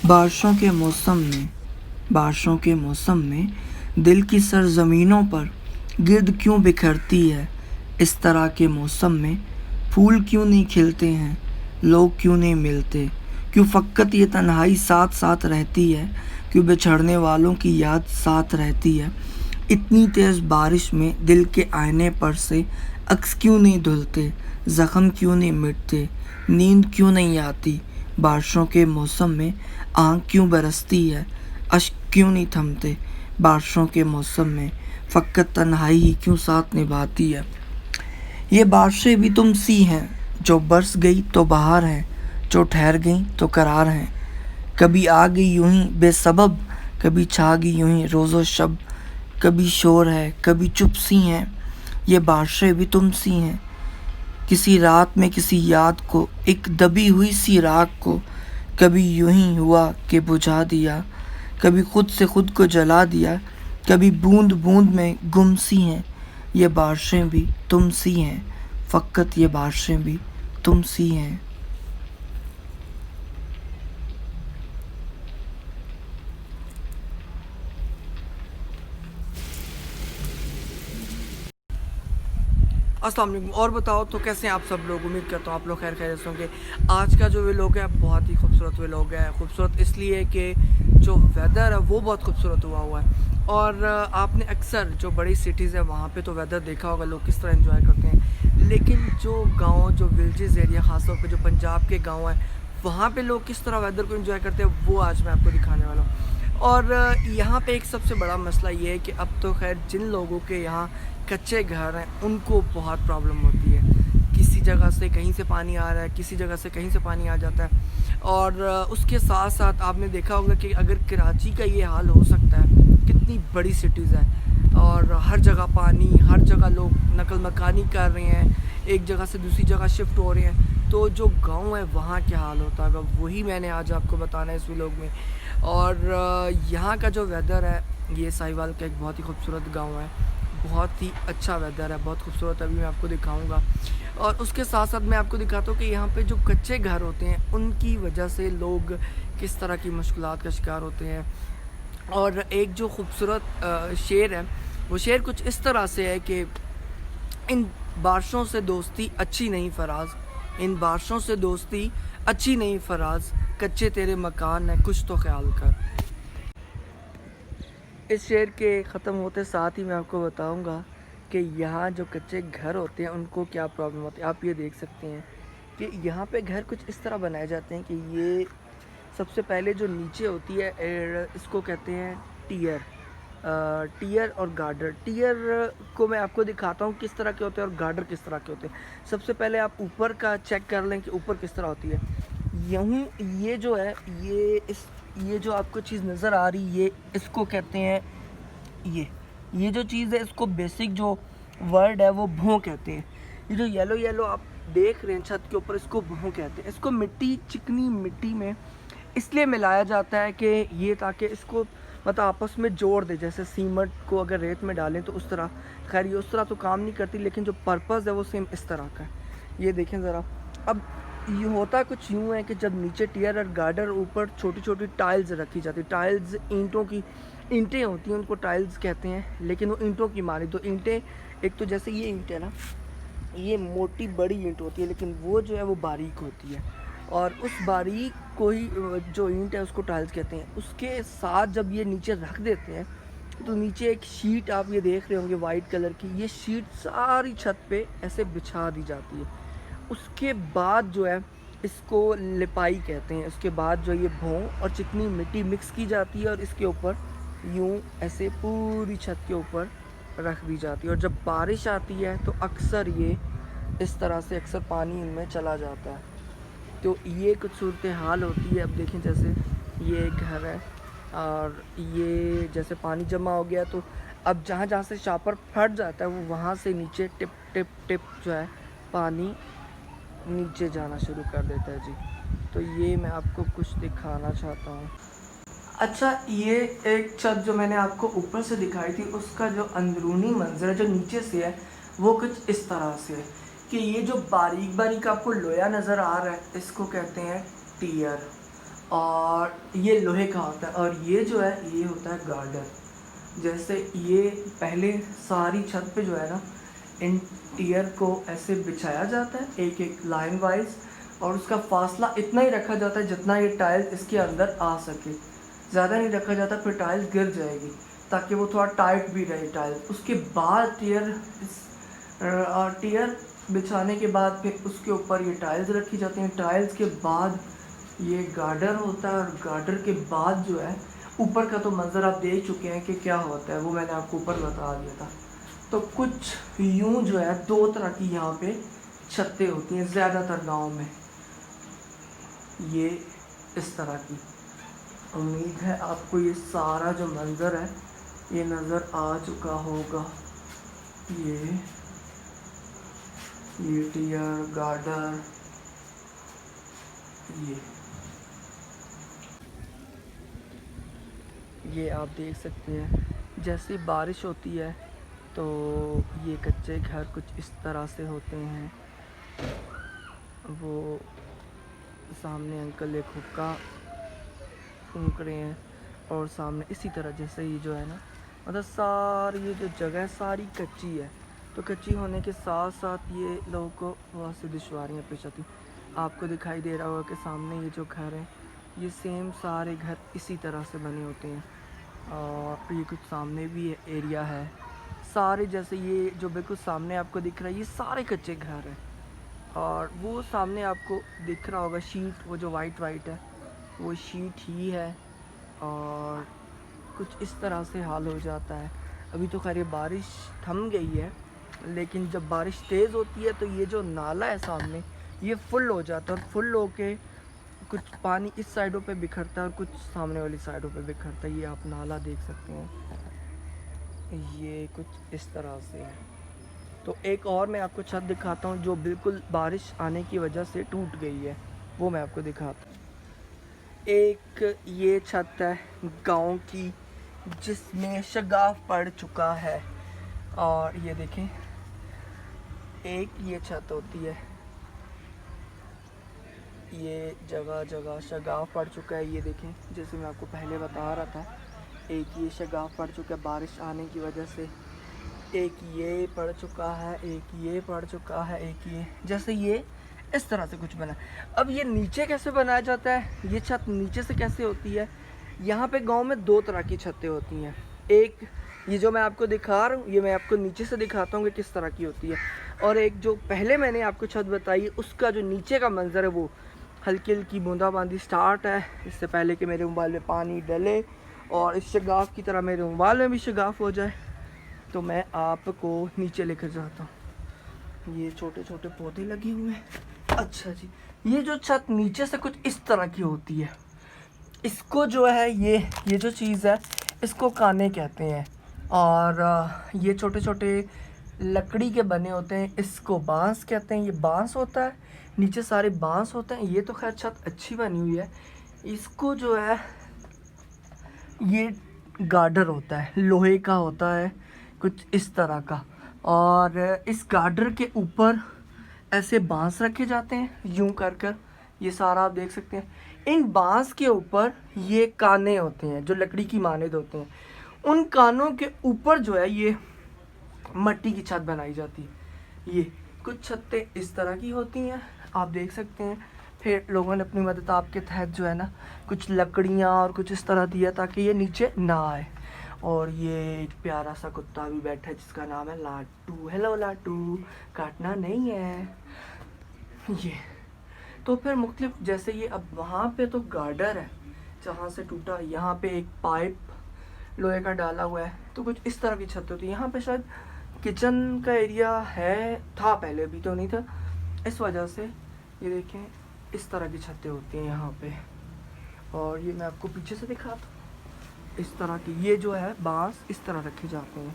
बारिशों के मौसम में दिल की सरजमीनों पर गिर्द क्यों बिखरती है। इस तरह के मौसम में फूल क्यों नहीं खिलते हैं, लोग क्यों नहीं मिलते, क्यों फ़क़त ये तन्हाई साथ साथ रहती है, क्यों बिछड़ने वालों की याद साथ रहती है। इतनी तेज़ बारिश में दिल के आईने पर से अक्स क्यों नहीं धुलते, ज़ख़्म क्यों नहीं मिटते, नींद क्यों नहीं आती। बारिशों के मौसम में आँख क्यों बरसती है, अश्क क्यों नहीं थमते। बारिशों के मौसम में फ़क़त तन्हाई ही क्यों साथ निभाती है। ये बारिशें भी तुम सी हैं, जो बरस गई तो बहार हैं, जो ठहर गई तो करार हैं। कभी आ गई यूं ही बेसबब, कभी छा गई यूं ही रोज़ो शब। कभी शोर है, कभी चुप सी हैं, ये बारिशें भी तुम सी हैं। किसी रात में किसी याद को, एक दबी हुई सी राख को, कभी यूं ही हुआ कि बुझा दिया, कभी खुद से खुद को जला दिया, कभी बूंद बूंद में गुम सी हैं। ये बारिशें भी तुम सी हैं, फ़क़त ये बारिशें भी तुम सी हैं। अस्सलाम वालेकुम। और बताओ तो कैसे हैं आप सब लोग। उम्मीद करता हूँ आप लोग खैर खैरियत से होंगे। आज का जो व्लॉग है बहुत ही खूबसूरत व्लॉग है। खूबसूरत इसलिए कि जो वेदर है वो बहुत खूबसूरत हुआ है। और आपने अक्सर जो बड़ी सिटीज़ है वहाँ पे तो वेदर देखा होगा लोग किस तरह एंजॉय करते हैं, लेकिन जो गाँव जो विलेजेस एरिया ख़ासतौर पर जो पंजाब के गाँव हैं वहाँ पे लोग किस तरह वेदर को एंजॉय करते हैं वो आज मैं आपको दिखाने वाला हूँ। और यहाँ पे एक सबसे बड़ा मसला ये है कि अब तो खैर जिन लोगों के यहाँ कच्चे घर हैं उनको बहुत प्रॉब्लम होती है। किसी जगह से कहीं से पानी आ रहा है, किसी जगह से कहीं से पानी आ जाता है। और उसके साथ साथ आपने देखा होगा कि अगर कराची का ये हाल हो सकता है, कितनी बड़ी सिटीज़ है और हर जगह पानी, हर जगह लोग नकल मकानी कर रहे हैं, एक जगह से दूसरी जगह शिफ्ट हो रहे हैं, तो जो गांव है वहाँ क्या हाल होता है वही मैंने आज आपको बताना है इस व्लॉग में। और यहाँ का जो वेदर है, ये साहिवाल का एक बहुत ही खूबसूरत गांव है, बहुत ही अच्छा वेदर है, बहुत खूबसूरत अभी मैं आपको दिखाऊंगा। और उसके साथ साथ मैं आपको दिखाता हूँ कि यहाँ पे जो कच्चे घर होते हैं उनकी वजह से लोग किस तरह की मुश्किलात का शिकार होते हैं। और एक जो खूबसूरत शेर है वो शेर कुछ इस तरह से है कि इन बारिशों से दोस्ती अच्छी नहीं फराज, इन बारिशों से दोस्ती अच्छी नहीं फराज, कच्चे तेरे मकान है कुछ तो ख्याल कर। इस शेर के ख़त्म होते साथ ही मैं आपको बताऊंगा कि यहाँ जो कच्चे घर होते हैं उनको क्या प्रॉब्लम होती है। आप ये देख सकते हैं कि यहाँ पे घर कुछ इस तरह बनाए जाते हैं कि ये सबसे पहले जो नीचे होती है इसको कहते हैं टियर। टियर और गार्डर। टियर को मैं आपको दिखाता हूँ किस तरह के होते हैं और गार्डर किस तरह के होते हैं। सबसे पहले आप ऊपर का चेक कर लें कि ऊपर किस तरह होती है। यूँ ये जो है ये जो आपको चीज़ नज़र आ रही ये इसको कहते हैं ये जो चीज़ है इसको बेसिक जो वर्ड है वो भों कहते हैं। ये जो येलो येलो आप देख रहे हैं छत के ऊपर इसको भों कहते हैं। इसको मिट्टी, चिकनी मिट्टी में इसलिए मिलाया जाता है कि ये ताकि इसको मतलब आपस में जोड़ दे। जैसे सीमेंट को अगर रेत में डालें तो उस तरह, खैर ये उस तरह तो काम नहीं करती, लेकिन जो पर्पज़ है वो सेम इस तरह का है। ये देखें ज़रा। अब ये होता कुछ यूँ है कि जब नीचे टियर और गार्डर, ऊपर छोटी छोटी टाइल्स रखी जाती। टाइल्स ईंटों की ईंटें होती हैं, उनको टाइल्स कहते हैं, लेकिन वो ईंटों की मानी। तो ईंटें एक तो जैसे ये ईंट है ना, ये मोटी बड़ी ईंट होती है, लेकिन वो जो है वो बारीक होती है। और उस बारीक को ही जो ईंट है उसको टाइल्स कहते हैं। उसके साथ जब ये नीचे रख देते हैं तो नीचे एक शीट आप ये देख रहे होंगे वाइट कलर की, ये शीट सारी छत पे ऐसे बिछा दी जाती है। उसके बाद जो है इसको लिपाई कहते हैं। उसके बाद जो ये भों और चिकनी मिट्टी मिक्स की जाती है और इसके ऊपर यूँ ऐसे पूरी छत के ऊपर रख दी जाती है। और जब बारिश आती है तो अक्सर ये इस तरह से अक्सर पानी इनमें चला जाता है। तो ये कुछ सूरत हाल होती है। अब देखें जैसे ये एक घर है और ये जैसे पानी जमा हो गया तो अब जहाँ जहाँ से शापर फट जाता है वो वहाँ से नीचे टिप टिप टिप जो है पानी नीचे जाना शुरू कर देता है जी। तो ये मैं आपको कुछ दिखाना चाहता हूँ। अच्छा, ये एक छत जो मैंने आपको ऊपर से दिखाई थी उसका जो अंदरूनी मंजर जो नीचे से है वो कुछ इस तरह से है कि ये जो बारीक बारीक आपको लोया नज़र आ रहा है इसको कहते हैं टियर। और ये लोहे का होता है, और ये जो है ये होता है गार्डर। जैसे ये पहले सारी छत पे जो है ना, इन टियर को ऐसे बिछाया जाता है एक एक लाइन वाइज, और उसका फासला इतना ही रखा जाता है जितना ये टाइल इसके अंदर आ सके, ज़्यादा नहीं रखा जाता, फिर टाइल गिर जाएगी, ताकि वो थोड़ा टाइट भी रहे टाइल। उसके बाद टियर बिछाने के बाद फिर उसके ऊपर ये टाइल्स रखी जाती हैं। टाइल्स के बाद ये गार्डर होता है, और गार्डर के बाद जो है ऊपर का तो मंज़र आप देख चुके हैं कि क्या होता है, वो मैंने आपको ऊपर बता दिया था। तो कुछ यूँ जो है 2 तरह की यहाँ पे छतें होती हैं ज़्यादातर गांव में, ये इस तरह की। उम्मीद है आपको ये सारा जो मंज़र है ये नज़र आ चुका होगा। ये टियर गार्डर, ये आप देख सकते हैं। जैसे बारिश होती है तो ये कच्चे घर कुछ इस तरह से होते हैं। वो सामने अंकल एक हुक्का फूंक रहे हैं, और सामने इसी तरह जैसे ये जो है ना, मतलब सारी ये जो जगह है सारी कच्ची है। तो कच्ची होने के साथ साथ ये लोगों को बहुत सी दुश्वारियाँ पेश आती। आपको दिखाई दे रहा होगा कि सामने ये जो घर है ये सेम सारे घर इसी तरह से बने होते हैं। और ये कुछ सामने भी एरिया है, सारे जैसे ये जो बिल्कुल सामने आपको दिख रहा है ये सारे कच्चे घर हैं। और वो सामने आपको दिख रहा होगा शीट, वो जो वाइट है वो शीट ही है। और कुछ इस तरह से हाल हो जाता है। अभी तो खैर ये बारिश थम गई है, लेकिन जब बारिश तेज़ होती है तो ये जो नाला है सामने ये फुल हो जाता है, और फुल होके कुछ पानी इस साइडों पे बिखरता है और कुछ सामने वाली साइडों पे बिखरता है। ये आप नाला देख सकते हैं, ये कुछ इस तरह से है। तो एक और मैं आपको छत दिखाता हूँ जो बिल्कुल बारिश आने की वजह से टूट गई है, वो मैं आपको दिखाता हूँ। एक ये छत है गांव की जिसमें शगाफ पड़ चुका है, और ये देखें एक ये छत होती है, ये जगह जगह शगाफ पड़ चुका है। ये देखें जैसे मैं आपको पहले बता रहा था, एक ये शगाफ पड़ चुका है बारिश आने की वजह से, एक ये पड़ चुका है, एक ये पड़ चुका है, एक ये, जैसे ये इस तरह से कुछ बना। अब ये नीचे कैसे बनाया जाता है, ये छत नीचे से कैसे होती है। यहाँ पे गांव में 2 तरह की छतें होती हैं। एक ये जो मैं आपको दिखा रहा हूँ, ये मैं आपको नीचे से दिखाता हूँ कि किस तरह की होती है, और एक जो पहले मैंने आपको छत बताई उसका जो नीचे का मंजर है वो हल्की हल्की बूंदाबांदी स्टार्ट है। इससे पहले कि मेरे मोबाइल में पानी डले और इस शगाफ की तरह मेरे मोबाइल में भी शगाफ हो जाए, तो मैं आपको नीचे लेकर जाता हूँ। ये छोटे छोटे पौधे लगे हुए हैं। अच्छा जी, ये जो छत नीचे से कुछ इस तरह की होती है, इसको जो है ये जो चीज़ है इसको काने कहते हैं, और ये छोटे छोटे लकड़ी के बने होते हैं, इसको बांस कहते हैं। ये बांस होता है, नीचे सारे बांस होते हैं। ये तो खैर छत अच्छी बनी हुई है। इसको जो है ये गार्डर होता है, लोहे का होता है कुछ इस तरह का, और इस गार्डर के ऊपर ऐसे बांस रखे जाते हैं यूं कर ये सारा आप देख सकते हैं। इन बांस के ऊपर ये काने होते हैं जो लकड़ी की मानद होते हैं। उन कानों के ऊपर जो है ये मट्टी की छत बनाई जाती है। ये कुछ छतें इस तरह की होती हैं, आप देख सकते हैं। फिर लोगों ने अपनी मदद आपके तहत जो है ना कुछ लकड़ियाँ और कुछ इस तरह दिया ताकि ये नीचे ना आए। और ये एक प्यारा सा कुत्ता भी बैठा है जिसका नाम है लाटू। हेलो लाटू, काटना नहीं है। ये तो फिर मुख्तलिफ, जैसे ये अब वहाँ पे तो गार्डर है जहाँ से टूटा, यहाँ पे एक पाइप लोहे का डाला हुआ है, तो कुछ इस तरह की छत होती है। यहाँ पे शायद किचन का एरिया है, था पहले, अभी तो नहीं था, इस वजह से ये देखें इस तरह की छतें होती हैं यहाँ पे। और ये मैं आपको पीछे से दिखाता हूँ, इस तरह की, ये जो है बांस इस तरह रखे जाते हैं।